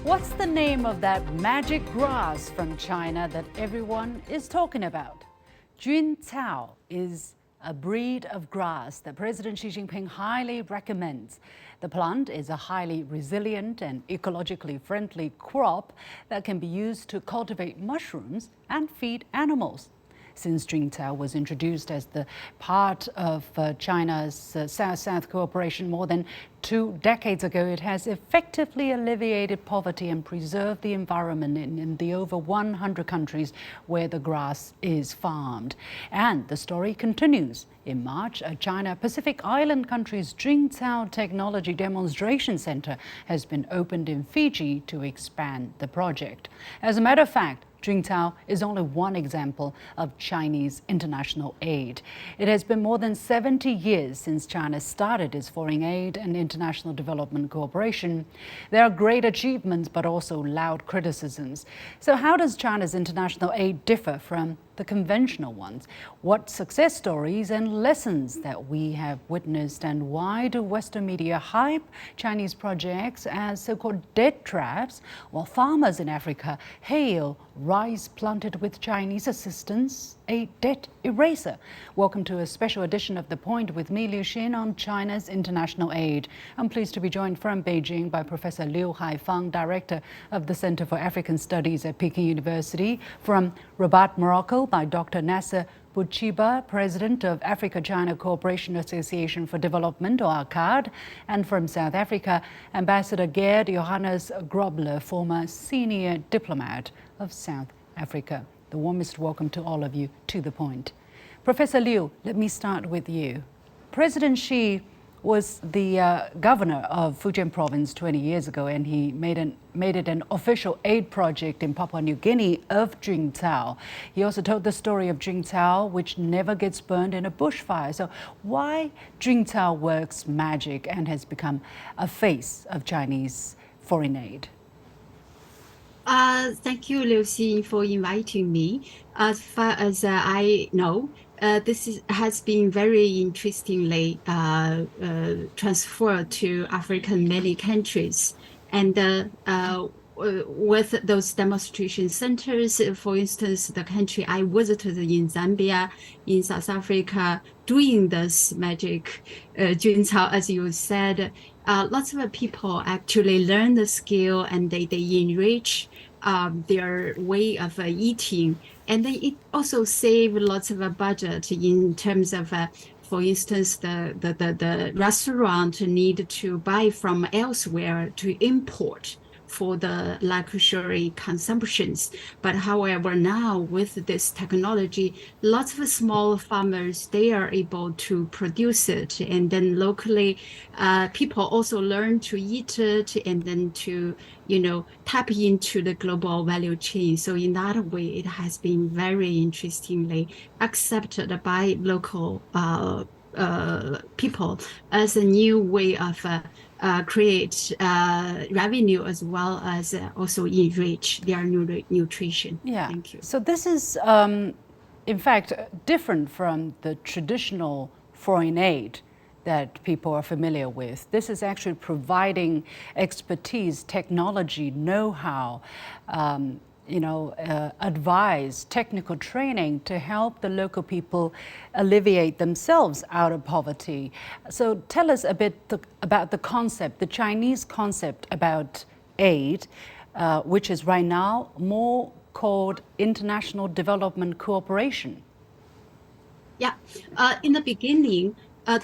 What's the name of that magic grass from China that everyone is talking about? Juncao is a breed of grass that President Xi Jinping highly recommends. The plant is a highly resilient and ecologically friendly crop that can be used to cultivate mushrooms and feed animals. Since Juncao was introduced as the part of China's South-South cooperation more than 2 decades ago, it has effectively alleviated poverty and preserved the environment in the over 100 countries where the grass is farmed. And the story continues. In March, a China Pacific Island country's Juncao Technology Demonstration Center has been opened in Fiji to expand the project. As a matter of fact, Juncao is only one example of Chinese international aid. It has been more than 70 years since China started its foreign aid and international development cooperation. There are great achievements, but also loud criticisms. So how does China's international aid differ from the conventional ones? What success stories and lessons that we have witnessed, and why do Western media hype Chinese projects as so-called debt traps, while farmers in Africa hail rice planted with Chinese assistance a debt eraser? Welcome to a special edition of The Point with me, Liu Xin, on China's international aid. I'm pleased to be joined from Beijing by Professor Haifang, Director of the Center for African Studies at Peking University, from Rabat, Morocco, by Dr. Nasser Bouchiba, President of Africa-China Cooperation Association for Development, or ACCAD, and from South Africa, Ambassador Gert Johannes Grobler, former senior diplomat of South Africa. The warmest welcome to all of you to The Point. Professor Liu, let me start with you. President Xi was the governor of Fujian province 20 years ago, and he made it an official aid project in Papua New Guinea of Juncao. He also told the story of Juncao, which never gets burned in a bushfire. So why Juncao works magic and has become a face of Chinese foreign aid? Thank you, Liu Xin, for inviting me. As far as I know, has been very interestingly transferred to African many countries. And with those demonstration centers, for instance, the country I visited in Zambia, in South Africa, doing this magic Juncao, as you said, lots of people actually learn the skill, and they enrich their way of eating. And then it also saves lots of a budget in terms of, for instance, the restaurant need to buy from elsewhere to import for the luxury consumptions. But however, now with this technology, lots of small farmers, they are able to produce it. And then locally, people also learn to eat it, and then to, tap into the global value chain. So in that way, it has been very interestingly accepted by local people as a new way of create revenue, as well as also enrich their nutrition. Yeah. Thank you. So this is, in fact, different from the traditional foreign aid that people are familiar with. This is actually providing expertise, technology, know-how, advice, technical training to help the local people alleviate themselves out of poverty. So tell us a bit about the concept, the Chinese concept about aid, which is right now more called international development cooperation. Yeah, in the beginning,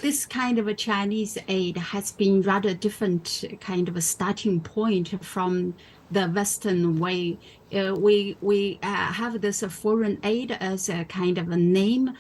this kind of a Chinese aid has been rather different kind of a starting point from the Western way. We have this foreign aid as a kind of a name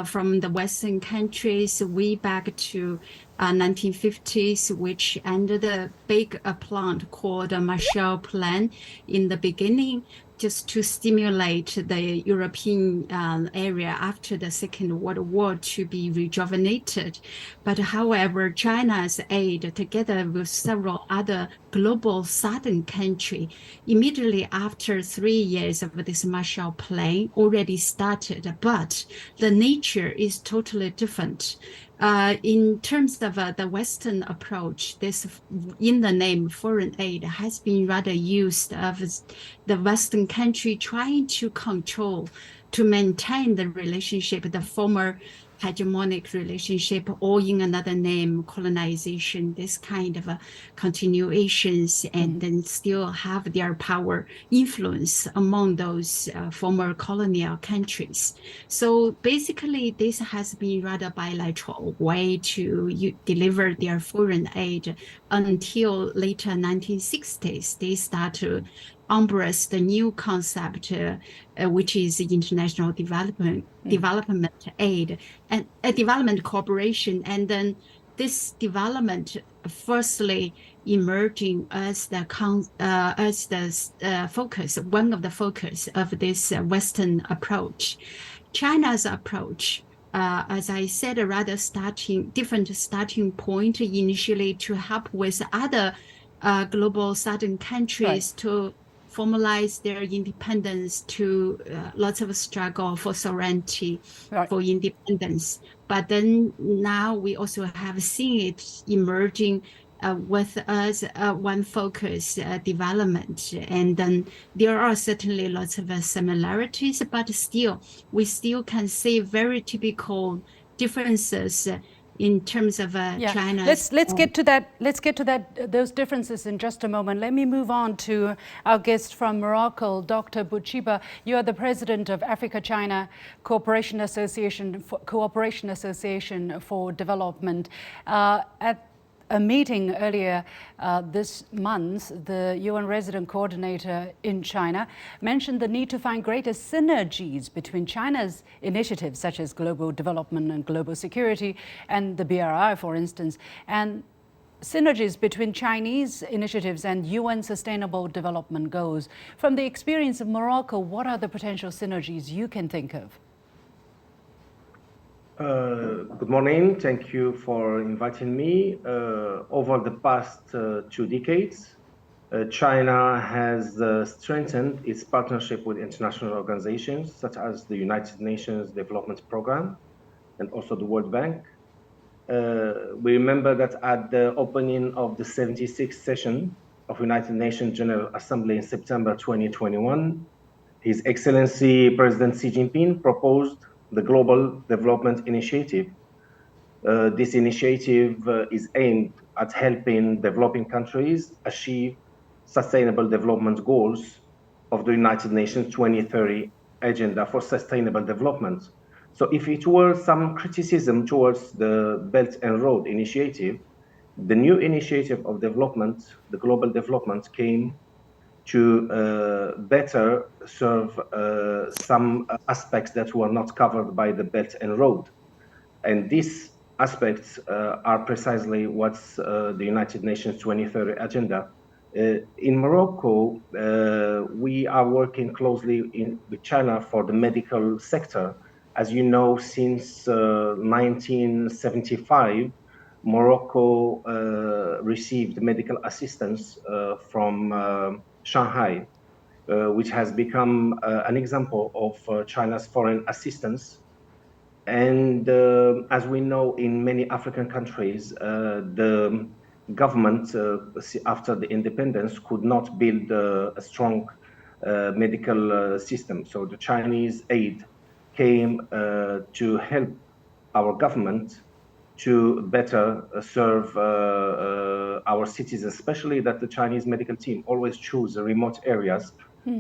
from the Western countries way back to 1950s, which ended a big plant called a Marshall Plan in the beginning, just to stimulate the European area after the Second World War to be rejuvenated. But however, China's aid, together with several other global southern countries, immediately after 3 years of this Marshall Plan already started, but the nature is totally different. in terms of the Western approach, this in the name foreign aid has been rather used of the Western country trying to control, to maintain the relationship, the former hegemonic relationship, or in another name, colonization, this kind of continuations, and then still have their power influence among those former colonial countries. So basically, this has been rather bilateral way to deliver their foreign aid until later 1960s. They start to embrace the new concept, which is international development aid and development cooperation. And then this development, firstly, emerging as the focus, one of the focus of this Western approach. China's approach, as I said, a rather different starting point initially to help with other global southern countries to formalize their independence, to lots of struggle for sovereignty, for independence. But then now we also have seen it emerging with us one focus, development. And then there are certainly lots of similarities, but we still can see very typical differences in terms of China's. Let's get to that. Let's get to that. Those differences in just a moment. Let me move on to our guest from Morocco, Dr. Bouchiba. You are the president of Africa-China Cooperation Association for Development. At a meeting earlier this month, the UN resident coordinator in China mentioned the need to find greater synergies between China's initiatives, such as global development and global security, and the BRI, for instance, and synergies between Chinese initiatives and UN Sustainable Development Goals. From the experience of Morocco, what are the potential synergies you can think of? Good morning. Thank you for inviting me. Over the past 2 decades, China has strengthened its partnership with international organizations such as the United Nations Development Programme and also the World Bank. We remember that at the opening of the 76th session of United Nations General Assembly in September 2021, His Excellency President Xi Jinping proposed the Global Development Initiative. This initiative is aimed at helping developing countries achieve sustainable development goals of the United Nations 2030 Agenda for Sustainable Development. So if it were some criticism towards the Belt and Road Initiative, the new initiative of development, the global development, came to better serve some aspects that were not covered by the Belt and Road. And these aspects are precisely what's the United Nations 2030 Agenda. In Morocco, we are working closely with China for the medical sector. As you know, since 1975, Morocco received medical assistance from Shanghai, which has become an example of China's foreign assistance. And as we know, in many African countries, the government, after the independence, could not build a strong medical system. So the Chinese aid came to help our government to better serve our citizens, especially that the Chinese medical team always choose remote areas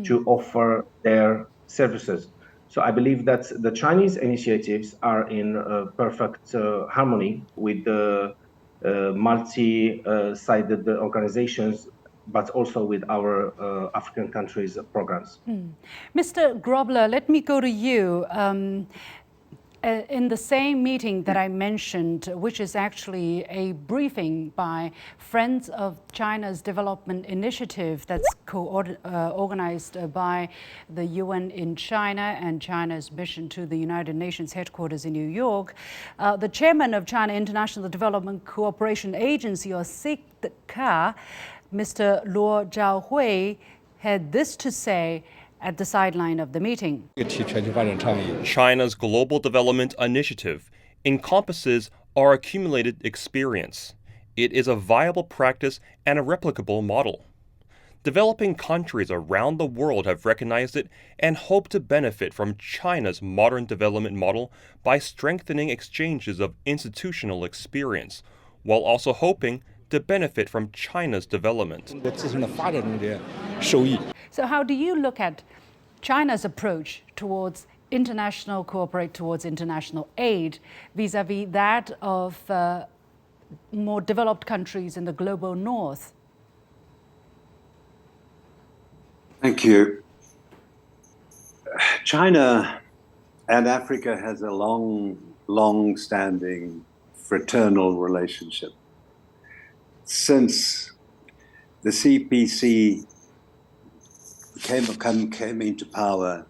to offer their services. So I believe that the Chinese initiatives are in perfect harmony with the multi-sided organizations, but also with our African countries' programs. Mr. Grobler, let me go to you. In the same meeting that I mentioned, which is actually a briefing by Friends of China's Development Initiative that's organized by the UN in China and China's mission to the United Nations headquarters in New York, the chairman of China International Development Cooperation Agency, or CGTN, Mr. Luo Zhaohui, had this to say at the sideline of the meeting. China's Global Development Initiative encompasses are accumulated experience. It is a viable practice and a replicable model. Developing countries around the world have recognized it and hope to benefit from China's modern development model by strengthening exchanges of institutional experience, while also hoping to benefit from China's development. So how do you look at China's approach towards international cooperate, towards international aid, vis-à-vis that of more developed countries in the global north? Thank you. China and Africa has a long-standing fraternal relationship. Since the CPC came into power,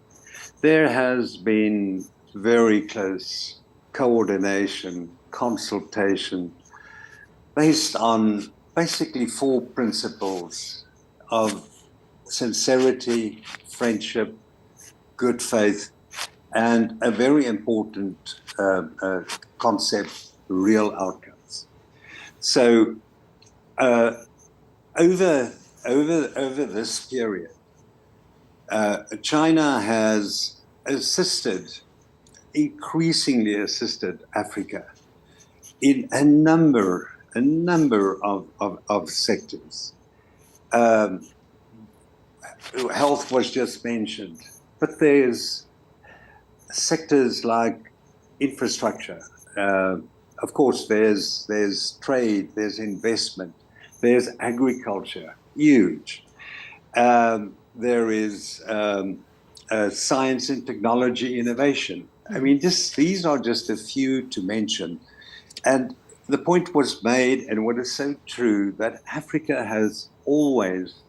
there has been very close coordination, consultation, based on basically 4 principles of sincerity, friendship, good faith, and a very important concept, real outcomes. So over this period, China has increasingly assisted Africa in a number of sectors. Health was just mentioned, but there's sectors like infrastructure. Of course, there's trade, there's investment, there's agriculture, huge. There is science and technology innovation. I mean, these are just a few to mention. And the point was made, and what is so true, that Africa has always,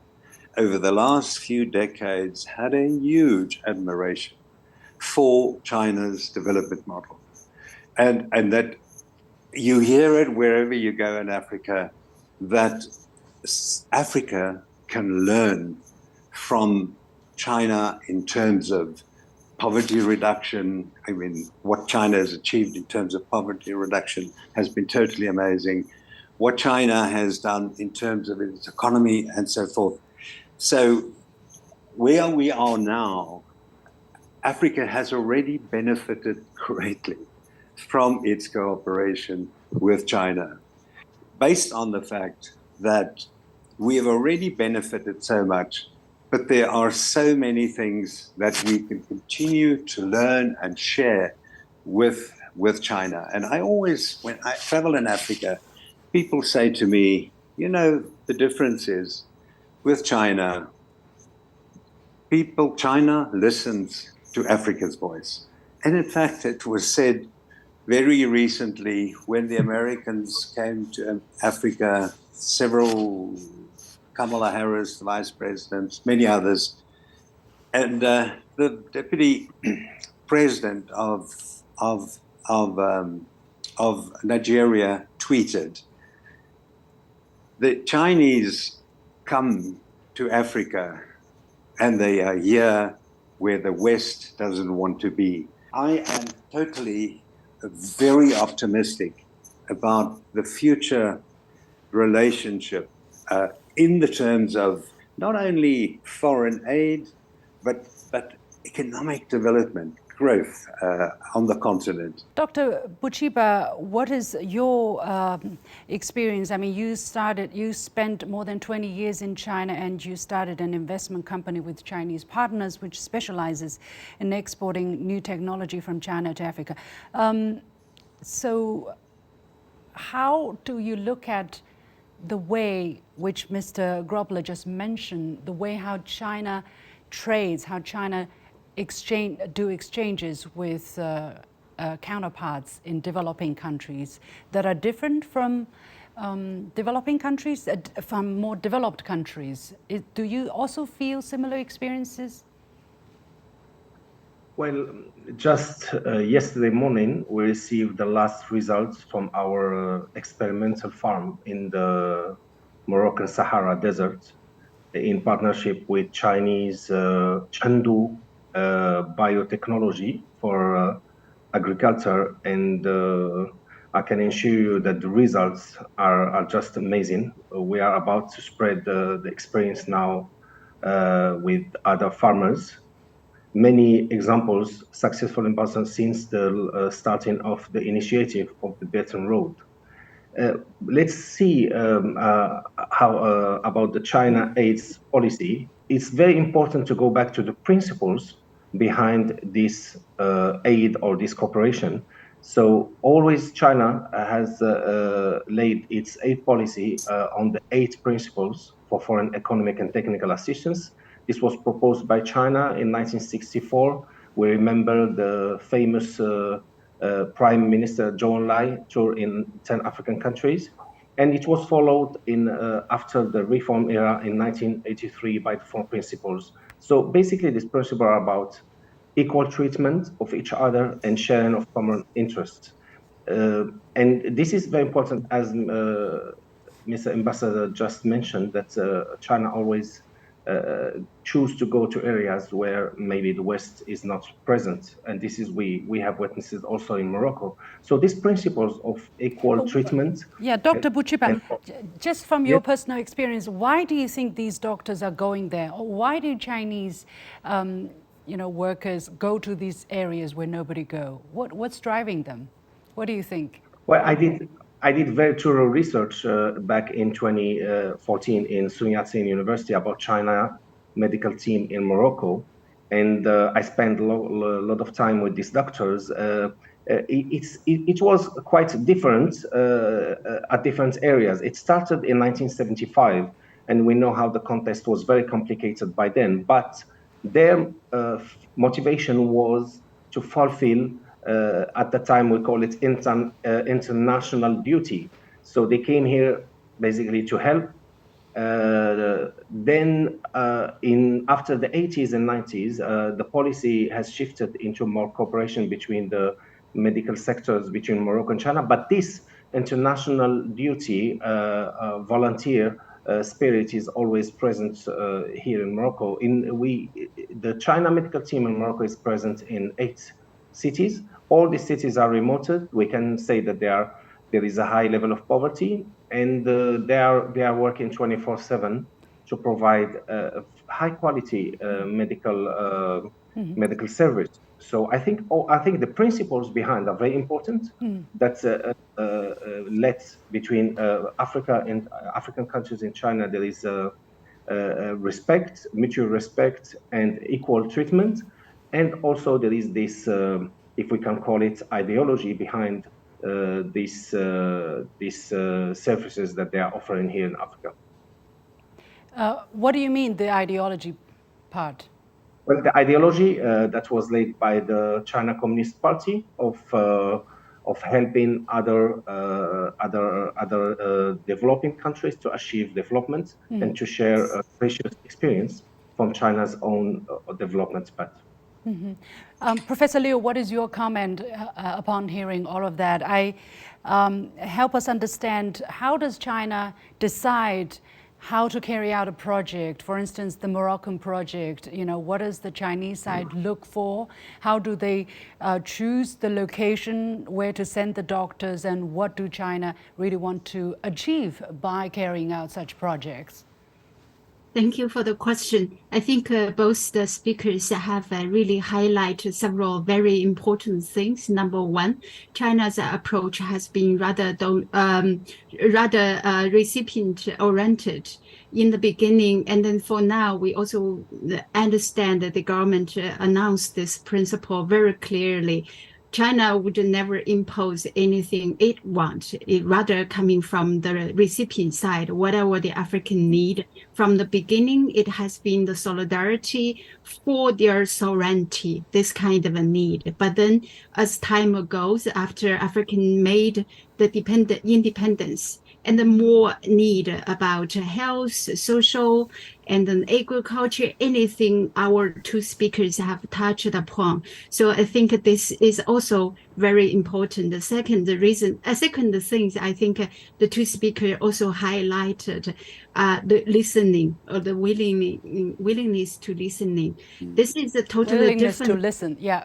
over the last few decades, had a huge admiration for China's development model. And that you hear it wherever you go in Africa, that Africa can learn from China in terms of poverty reduction. I mean, what China has achieved in terms of poverty reduction has been totally amazing. What China has done in terms of its economy and so forth. So where we are now, Africa has already benefited greatly from its cooperation with China, based on the fact that we have already benefited so much, but there are so many things that we can continue to learn and share with China. And I always, when I travel in Africa, people say to me, you know, the difference is with China, China listens to Africa's voice. And in fact, it was said very recently when the Americans came to Africa, Kamala Harris, the vice president, many others, and the deputy president of Nigeria tweeted, the Chinese come to Africa and they are here where the West doesn't want to be. I am totally very optimistic about the future relationship in the terms of not only foreign aid, but economic development, growth on the continent. Dr. Bouchiba, what is your experience? I mean, you spent more than 20 years in China, and you started an investment company with Chinese partners which specializes in exporting new technology from China to Africa. So how do you look at the way which Mr. Grobler just mentioned, the way how China trades, how China do exchanges with counterparts in developing countries that are different from developing countries, from more developed countries? Do you also feel similar experiences? Well, just yesterday morning, we received the last results from our experimental farm in the Moroccan Sahara Desert in partnership with Chinese Chengdu biotechnology for agriculture. And I can assure you that the results are just amazing. We are about to spread the experience now with other farmers. Many examples successful in Boston since the starting of the initiative of the Belt and Road. Let's see how about the China AIDS policy. It's very important to go back to the principles behind this aid or this cooperation. So always China has laid its aid policy on the 8 principles for foreign economic and technical assistance. This was proposed by China in 1964. We remember the famous Prime Minister Zhou Enlai tour in 10 African countries. And it was followed in after the reform era in 1983 by the 4 principles. So basically, this principle are about equal treatment of each other and sharing of common interests. And this is very important, as Mr. Ambassador just mentioned, that China always choose to go to areas where maybe the West is not present, and this is we have witnesses also in Morocco. So these principles of equal treatment. Yeah, Dr. Bouchiba, just from your Yes. personal experience, why do you think these doctors are going there? Or why do Chinese, workers go to these areas where nobody go? What's driving them? What do you think? Well, I did very thorough research back in 2014 in Sun Yat-sen University about China medical team in Morocco, and I spent a lot of time with these doctors. It was quite different at different areas. It started in 1975, and we know how the context was very complicated by then. But their motivation was to fulfill, at the time we call it international duty. So they came here basically to help. Then after the 80s and 90s, the policy has shifted into more cooperation between the medical sectors between Morocco and China. But this international duty, volunteer spirit is always present here in Morocco. The China medical team in Morocco is present in 8 cities. All these cities are remoted. We can say that there is a high level of poverty, and they are working 24/7 to provide high quality medical service. So I think the principles behind are very important. That led between Africa and African countries in China, there is respect, mutual respect, and equal treatment, and also there is this, if we can call it, ideology behind these services that they are offering here in Africa. What do you mean, the ideology part? Well, the ideology that was laid by the China Communist Party of helping other developing countries to achieve development and to share a precious experience from China's own development path. Professor Liu, what is your comment upon hearing all of that? Help us understand, how does China decide how to carry out a project? For instance, the Moroccan project, what does the Chinese side look for? How do they choose the location where to send the doctors, and what do China really want to achieve by carrying out such projects? Thank you for the question. I think both the speakers have really highlighted several very important things. Number one, China's approach has been rather recipient-oriented in the beginning, and then for now, we also understand that the government announced this principle very clearly. China would never impose anything it wants, it rather coming from the recipient side, whatever the African need. From the beginning, it has been the solidarity for their sovereignty, this kind of a need. But then as time goes, after African made the independence, and the more need about health, social, and then agriculture, anything our 2 speakers have touched upon. So I think this is also very important. The second thing, I think the 2 speakers also highlighted the listening, or the willingness to listening. This is a totally Willingness different. to listen, yeah.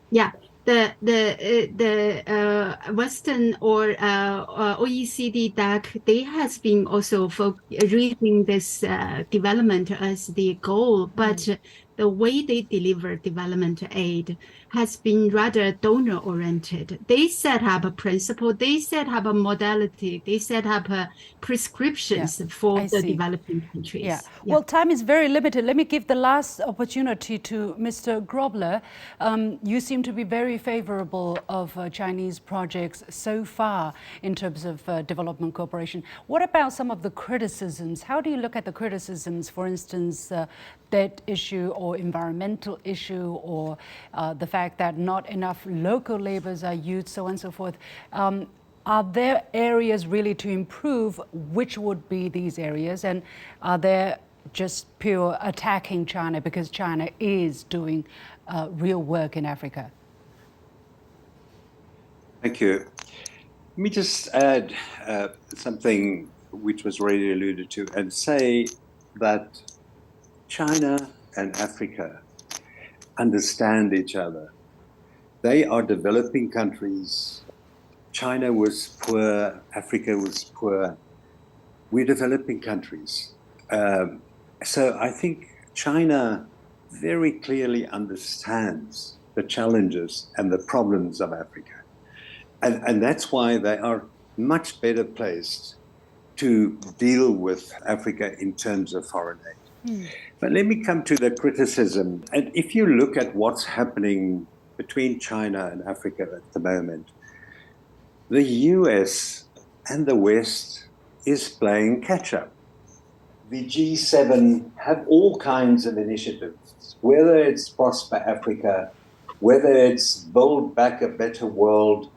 Yeah, the Western or OECD DAC, they has been also reading this development as the goal, but the way they deliver development aid has been rather donor-oriented. They set up a principle, they set up a modality, they set up prescriptions for the developing countries. Yeah. Well, time is very limited. Let me give the last opportunity to Mr. Grobler. You seem to be very favorable of Chinese projects so far in terms of development cooperation. What about some of the criticisms? How do you look at the criticisms, for instance, debt issue or environmental issue, or the fact that not enough local laborers are used, so on and so forth? Are there areas really to improve? Which would be these areas? And are there just pure attacking China because China is doing real work in Africa? Thank you. Let me just add something which was already alluded to and say that China and Africa understand each other. They are developing countries. China was poor, Africa was poor. We're developing countries. So I think China very clearly understands the challenges and the problems of Africa. And that's why they are much better placed to deal with Africa in terms of foreign aid. But let me come to the criticism. And if you look at what's happening between China and Africa at the moment, the US and the West is playing catch up. The G7 have all kinds of initiatives, whether it's Prosper Africa, whether it's Build Back a Better World,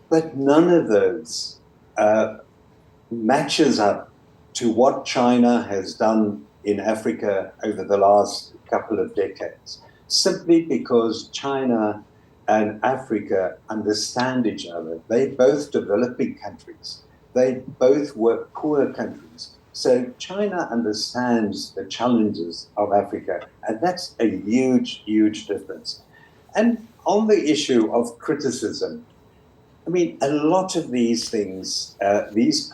but none of those matches up to what China has done in Africa over the last couple of decades, simply because China and Africa understand each other. They're both developing countries. They both were poor countries. So China understands the challenges of Africa, and that's a huge, huge difference. And on the issue of criticism, I mean, a lot of these things, these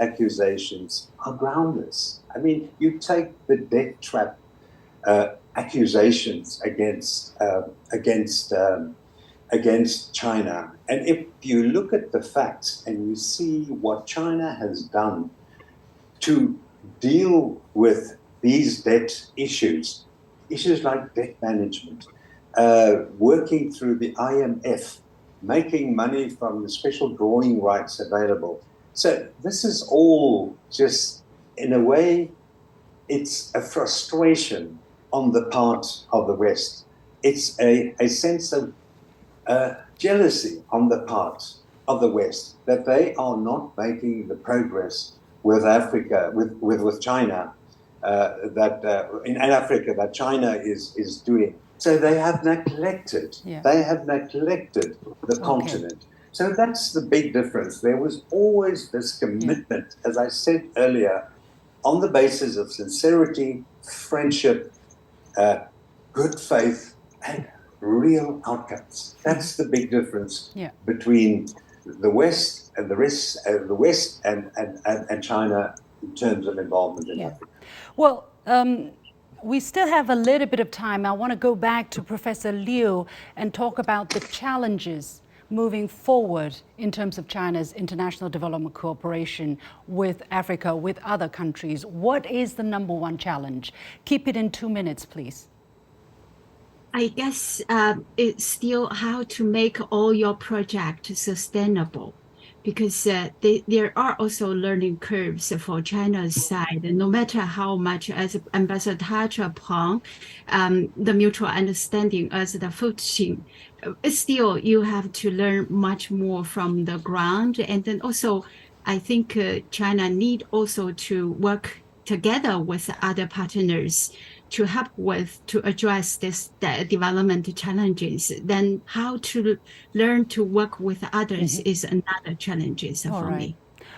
accusations are groundless. I mean, you take the debt trap accusations against China, and if you look at the facts and you see what China has done to deal with these debt issues like debt management, working through the IMF, making money from the special drawing rights available. So this is all just, in a way, it's a frustration on the part of the West. It's a sense of jealousy on the part of the West that they are not making the progress with Africa, with China, in Africa that China is doing. So they have neglected. Yeah. They have neglected the continent. So that's the big difference. There was always this commitment, as I said earlier, on the basis of sincerity, friendship, good faith, and real outcomes. That's the big difference between the West and the rest, the West and China in terms of involvement in Africa. Well, we still have a little bit of time. I want to go back to Professor Liu and talk about the challenges moving forward in terms of China's international development cooperation with Africa, with other countries. What is the number one challenge? Keep it in 2 minutes, please. I guess it's still how to make all your projects sustainable, because there are also learning curves for China's side. No matter how much, as Ambassador touched upon, the mutual understanding as the footing, still you have to learn much more from the ground. And then also, I think China need also to work together with other partners to help to address this development challenges. Then how to learn to work with others is another challenge for me.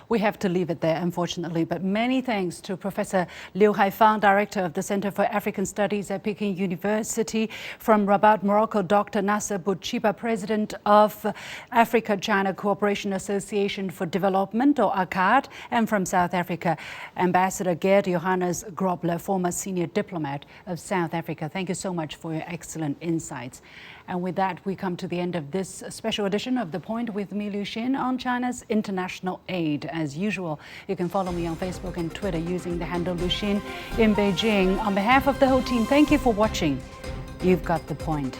we have to leave it there, unfortunately. But many thanks to Professor Liu Haifang, Director of the Center for African Studies at Peking University. From Rabat, Morocco, Dr. Nasser Bouchiba, President of Africa-China Cooperation Association for Development, or ACCAD. And from South Africa, Ambassador Gert Johannes Grobler, former senior diplomat of South Africa. Thank you so much for your excellent insights. And with that, we come to the end of this special edition of The Point with me, Liu Xin, on China's international aid. As usual, you can follow me on Facebook and Twitter using the handle Liu Xin in Beijing. On behalf of the whole team, thank you for watching. You've got The Point.